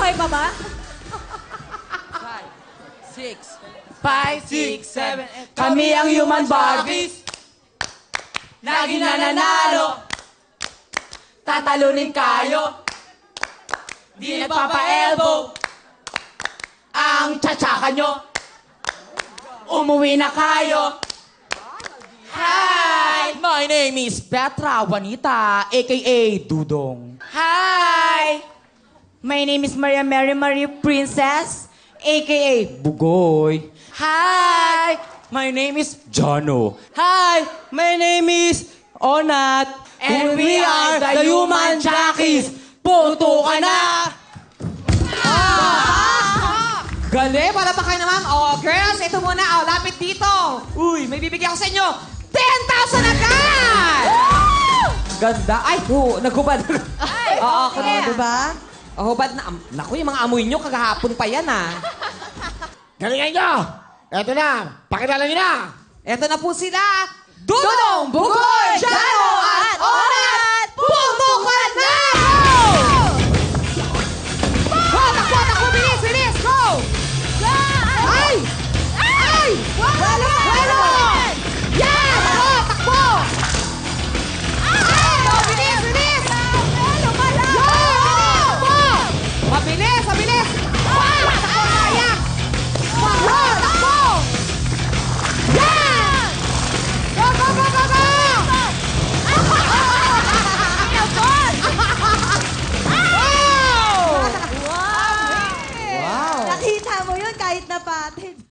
Buhay pa ba? 5, 6, 7, 8. Kami ang human Barbies. Lagi nananalo. Tatalunin kayo. Di nagpapa-elbow. Ang tsatsaka nyo. Umuwi na kayo. Hi! My name is Petra Juanita, a.k.a. Dudong. Hi! My name is Maria Mary Marie Princess, a.k.a. Bugoy. Hi! My name is Jano. Hi! My name is Onat. And we are the Human Jockeys. Puto ka na! Galing, para pa kayo naman. Oh, girls, ito muna. Oh, lapit dito. Uy, may bibigyan ko sa inyo. 10,000 agad! Ganda. Ay, naghubad. Oo, diba? Oh, hubad na. Naku, yung mga amoy nyo, kagahapon pa yan, ah. Galingan nyo! Eto na! Pakilala nyo na! Eto na po sila. Dudong, Bugoy, Jano, at Onat! Puto ka na! Go! Takbo, takbo! Bilis, bilis! Go! Ay! Ay! Walo! Walo! Yan! Takbo! Takbo! Ay! Go! Bilis! Bilis! Takbo! Mabilis! Mabilis! Wow! Takbo! Kayak! Wow! Takbo! Yan! Go! Go! Go! Go! Go! Nakita mo yun kahit napatin.